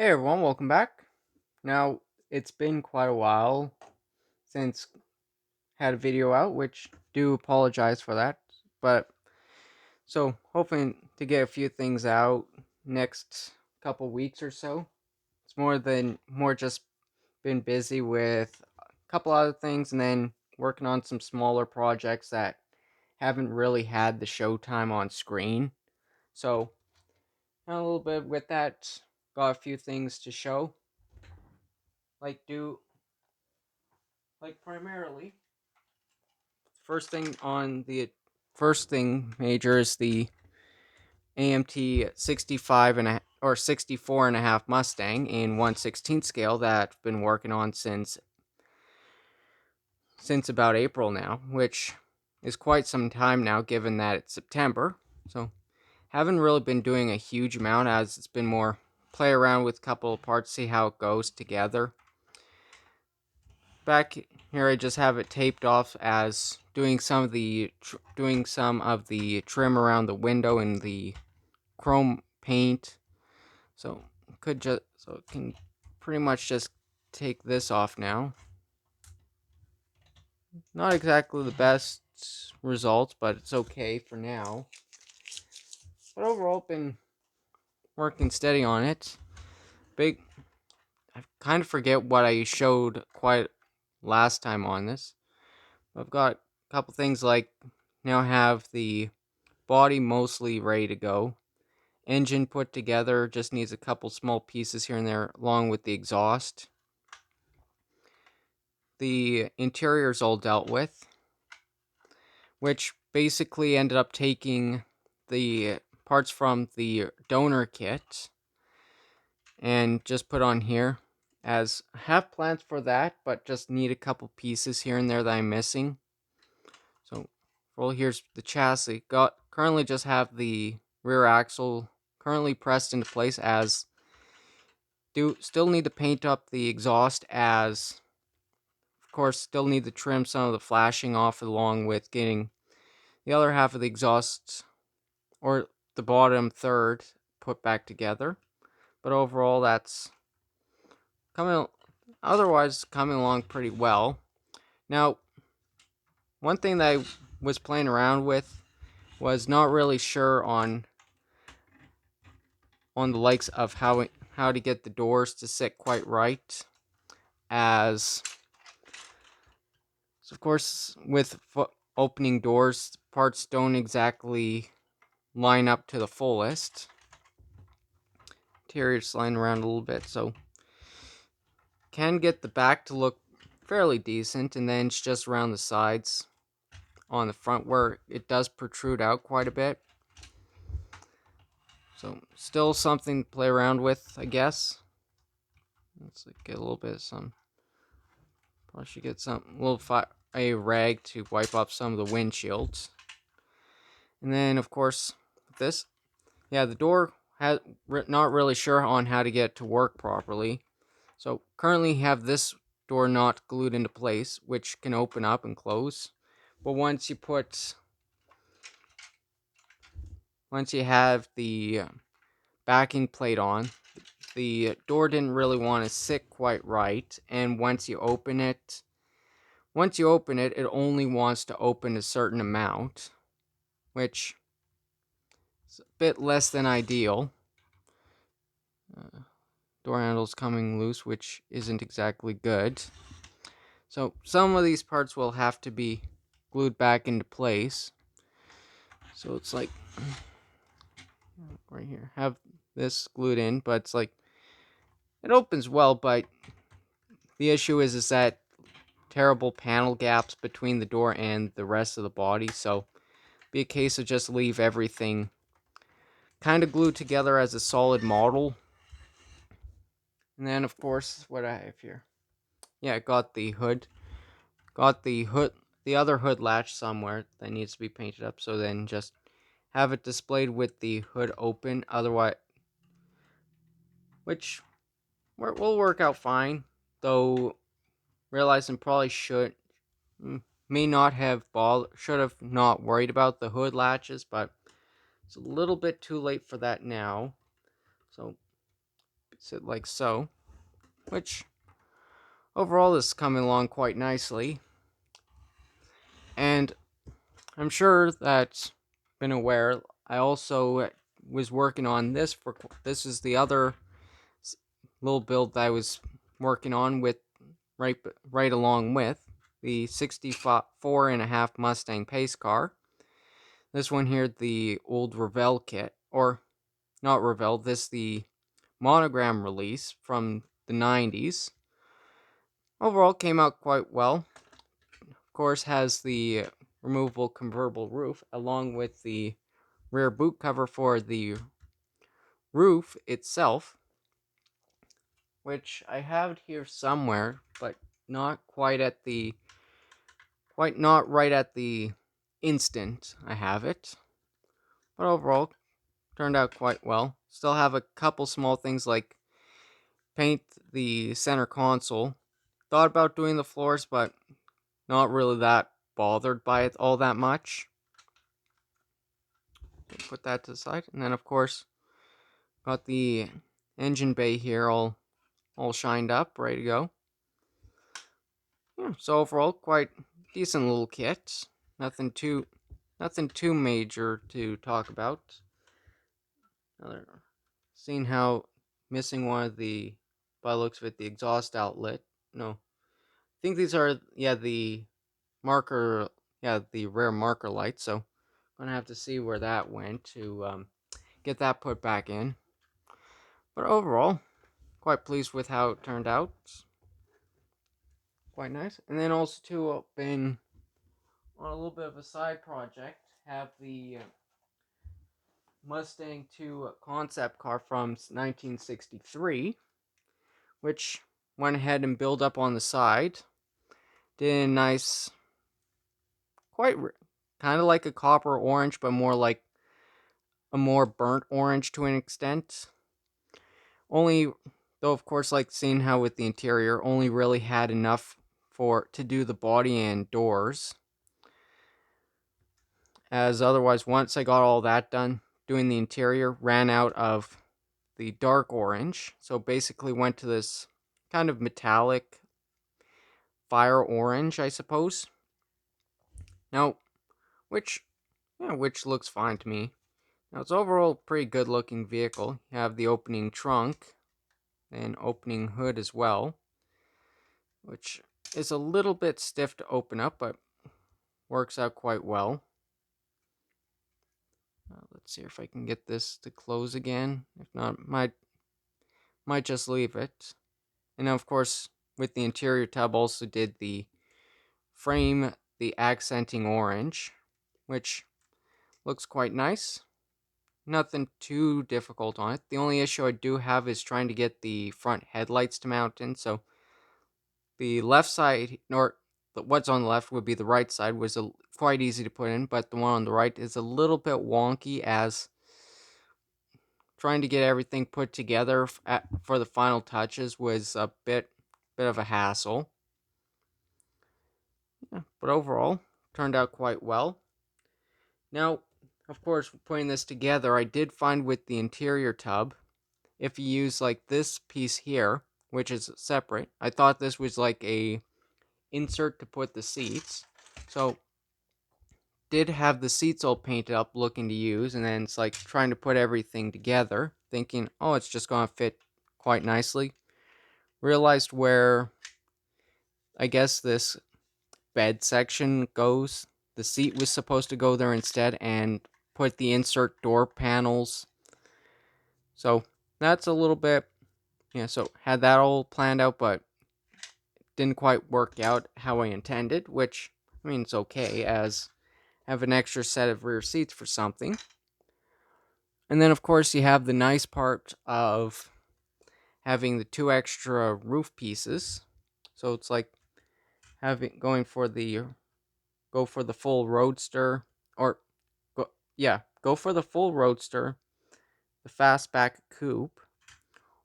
Hey everyone, welcome back. Now, it's been quite a while since had a video out, which do apologize for that. But so hoping to get a few things out next couple weeks or so. It's more just been busy with a couple other things and then working on some smaller projects that haven't really had the showtime on screen. So a little bit with that, got a few things to show. Like do primarily first thing major is the AMT 65 and a, or 64 and a half Mustang in 1/16 scale that I've been working on since about April now, which is quite some time now given that it's September. So haven't really been doing a huge amount as it's been more play around with a couple of parts, see how it goes together. Back here I just have it taped off as doing some of the trim around the window and the chrome paint. So it can pretty much just take this off now. Not exactly the best results, but it's okay for now. But overall, been working steady on it. I kind of forget what I showed quite last time on this. I've got a couple things like now have the body mostly ready to go. Engine put together, just needs a couple small pieces here and there along with the exhaust. The interior's all dealt with, which basically ended up taking the parts from the donor kit and just put on here, as I have plans for that, but just need a couple pieces here and there that I'm missing. So, well, here's the chassis. Currently just have the rear axle currently pressed into place, as do still need to paint up the exhaust, as of course still need to trim some of the flashing off along with getting the other half of the exhaust, or the bottom third, put back together. But overall that's coming otherwise coming along pretty well. Now, one thing that I was playing around with was not really sure on the likes of how to get the doors to sit quite right, as so of course with opening doors, parts don't exactly line up to the fullest. Interior sliding around a little bit, so can get the back to look fairly decent, and then it's just around the sides on the front where it does protrude out quite a bit. So still something to play around with, I guess. Let's get a little bit of some. Probably should get a rag to wipe up some of the windshields. And then of course this, yeah, the door has not really sure on how to get it to work properly. So currently have this door not glued into place, which can open up and close. But once you have the backing plate on, the door didn't really want to sit quite right, and once you open it, it only wants to open a certain amount, which is a bit less than ideal. Door handle's coming loose, which isn't exactly good. So some of these parts will have to be glued back into place. So it's like right here, have this glued in, but it's like it opens well, but the issue is that terrible panel gaps between the door and the rest of the body. So be a case of just leave everything kind of glued together as a solid model. And then of course what I have here, yeah, got the hood, the other hood latch somewhere that needs to be painted up. So then just have it displayed with the hood open, otherwise, which will work out fine. Though realizing probably may not have should have not worried about the hood latches, but it's a little bit too late for that now. So sit like so, which overall is coming along quite nicely. And I'm sure that been aware, I also was working on this for this is the other little build that I was working on with right along with the 64.5 Mustang pace car. This one here, the old Revell kit, or not Revell, this the Monogram release from the 90s. Overall, came out quite well. Of course, has the removable convertible roof along with the rear boot cover for the roof itself, which I have here somewhere, but not quite at the not right at the instant I have it. But overall, turned out quite well. Still have a couple small things like paint the center console. Thought about doing the floors, but not really that bothered by it all that much. Put that to the side. And then, of course, got the engine bay here all shined up, ready to go. Yeah, so overall, quite decent little kit. Nothing too major to talk about. Seeing how missing one of the, by the looks of it, the exhaust outlet. No, I think these are the marker, the rear marker lights. So I'm gonna have to see where that went to get that put back in. But overall, quite pleased with how it turned out. Quite nice. And then also too, been on a little bit of a side project. Have the Mustang II concept car from 1963, which went ahead and built up on the side. Did a nice, kind of like a copper orange, but more like a more burnt orange to an extent. Only, though, of course, like seeing how with the interior, only really had enough to do the body and doors. As otherwise, once I got all that done, doing the interior, ran out of the dark orange. So basically went to this kind of metallic fire orange, I suppose. Now, which looks fine to me. Now, it's overall a pretty good looking vehicle. You have the opening trunk and opening hood as well, which is a little bit stiff to open up, but works out quite well. Let's see if I can get this to close again. If not, might just leave it. And of course, with the interior tab, also did the frame, the accenting orange, which looks quite nice. Nothing too difficult on it. The only issue I do have is trying to get the front headlights to mount in. So the left side, or what's on the left would be the right side, was quite easy to put in, but the one on the right is a little bit wonky, as trying to get everything put together for the final touches was a bit of a hassle. Yeah, but overall, turned out quite well. Now, of course, putting this together, I did find with the interior tub, if you use like this piece here, which is separate, I thought this was like a insert to put the seats. So did have the seats all painted up looking to use, and then it's like trying to put everything together, thinking, oh, it's just gonna fit quite nicely. Realized where I guess this bed section goes, the seat was supposed to go there instead, and put the insert door panels. So that's a little bit, so had that all planned out, but didn't quite work out how I intended, which, I mean, it's okay, as have an extra set of rear seats for something. And then, of course, you have the nice part of having the 2 extra roof pieces. So it's like go for the full roadster, or go for the full roadster, the fastback coupe,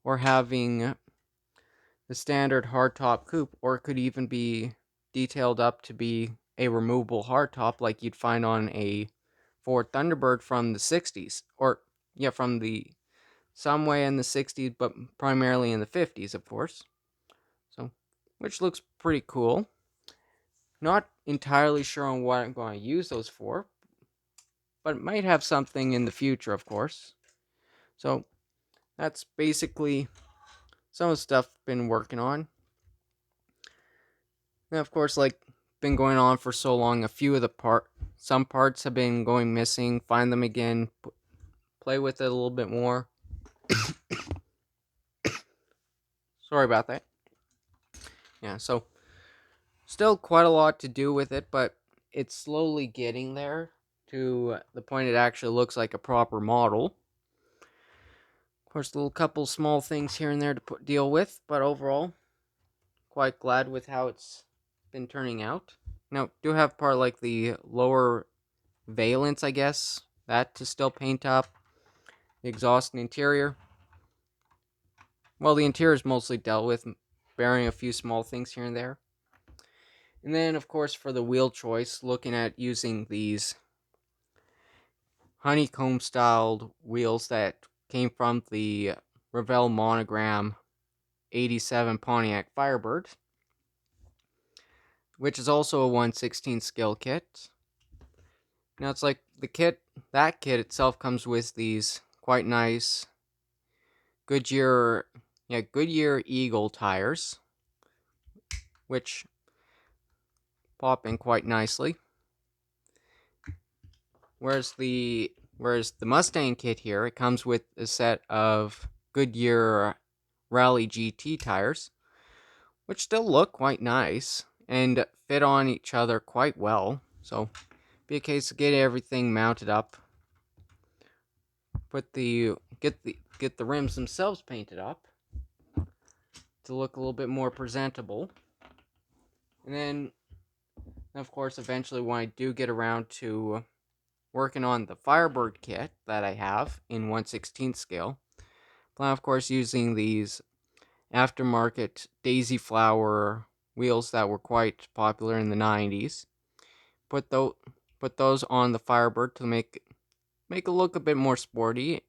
or having the standard hardtop coupe, or it could even be detailed up to be a removable hardtop like you'd find on a Ford Thunderbird from the 60s, or from the some way in the 60s, but primarily in the 50s, of course. So, which looks pretty cool. Not entirely sure on what I'm going to use those for, but it might have something in the future, of course. So, that's basically some of the stuff I've been working on. And of course, like, been going on for so long, some parts have been going missing. Find them again, play with it a little bit more. Sorry about that. Yeah, so still quite a lot to do with it, but it's slowly getting there to the point it actually looks like a proper model. Of course, a little couple small things here and there to deal with, but overall, quite glad with how it's been turning out. Now, do have part like the lower valence, I guess, that to still paint up. The exhaust and interior. Well, the interior is mostly dealt with, bearing a few small things here and there. And then, of course, for the wheel choice, looking at using these honeycomb styled wheels that came from the Revell Monogram 87 Pontiac Firebird, which is also a 1/16 scale kit. Now it's like that kit itself comes with these quite nice Goodyear Eagle tires, which pop in quite nicely. Whereas the Mustang kit here, it comes with a set of Goodyear Rally GT tires, which still look quite nice and fit on each other quite well. So, be a case of getting everything mounted up, get the rims themselves painted up to look a little bit more presentable, and then, of course, eventually when I do get around to working on the Firebird kit that I have in 1/16 scale, plan of course using these aftermarket daisy flower wheels that were quite popular in the 90s. Put those on the Firebird to make it look a bit more sporty.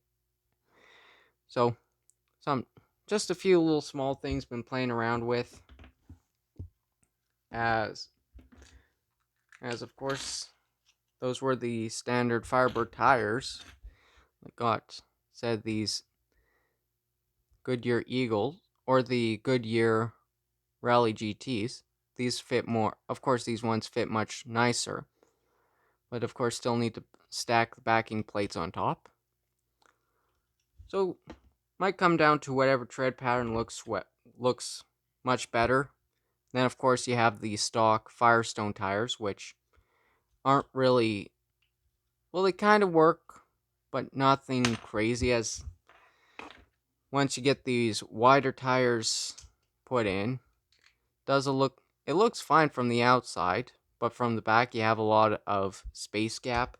So just a few little small things been playing around with, as of course those were the standard Firebird tires. I said these Goodyear Eagles or the Goodyear Rally GTs. These fit more. Of course, these ones fit much nicer, but of course still need to stack the backing plates on top. So might come down to whatever tread pattern looks much better. Then of course you have the stock Firestone tires, which aren't really, well, they kind of work, but nothing crazy. As once you get these wider tires put in, it looks fine from the outside, but from the back you have a lot of space gap.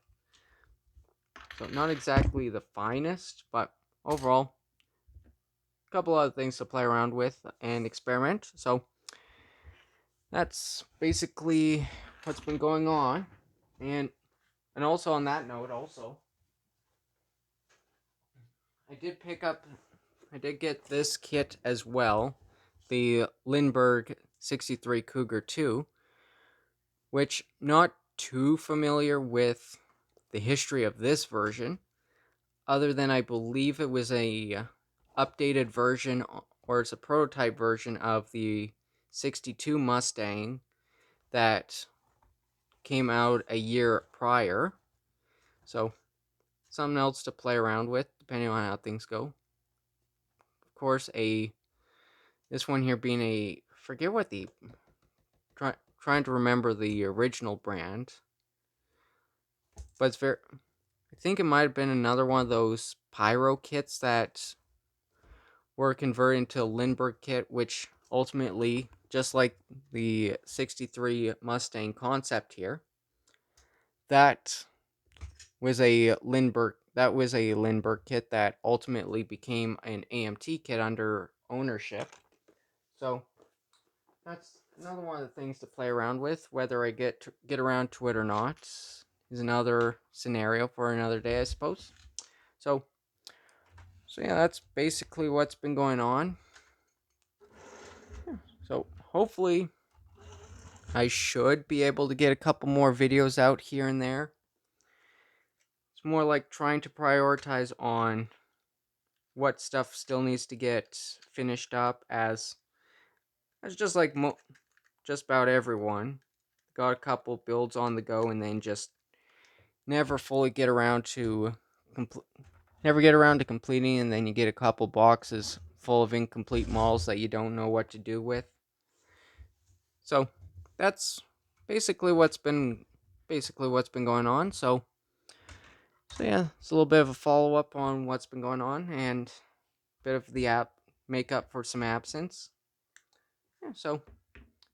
So not exactly the finest, but overall, a couple other things to play around with and experiment. So that's basically what's been going on. And also on that note, I did get this kit as well, the Lindbergh 63 Cougar 2, which not too familiar with the history of this version, other than I believe it was a updated version, or it's a prototype version of the 62 Mustang that came out a year prior. So something else to play around with depending on how things go. Of course, this one here being a, forget what the trying to remember the original brand, but it's very, I think it might have been another one of those pyro kits that were converted into a Lindbergh kit, which ultimately, just like the 63 Mustang concept here, that was a Lindbergh kit that ultimately became an AMT kit under ownership. So that's another one of the things to play around with. Whether I get around to it or not is another scenario for another day, I suppose. So So yeah, that's basically what's been going on. So hopefully I should be able to get a couple more videos out here and there. It's more like trying to prioritize on what stuff still needs to get finished up, as just like just about everyone got a couple builds on the go and then just never fully get around to completing, and then you get a couple boxes full of incomplete models that you don't know what to do with. So that's basically what's been going on. So yeah, it's a little bit of a follow up on what's been going on and a bit of the app make up for some absence. Yeah, so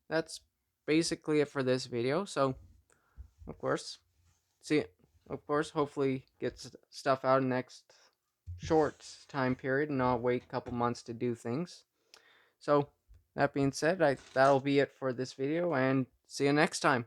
that's basically it for this video. So of course, hopefully get stuff out in the next short time period and not wait a couple months to do things. So that being said, that'll be it for this video, and see you next time.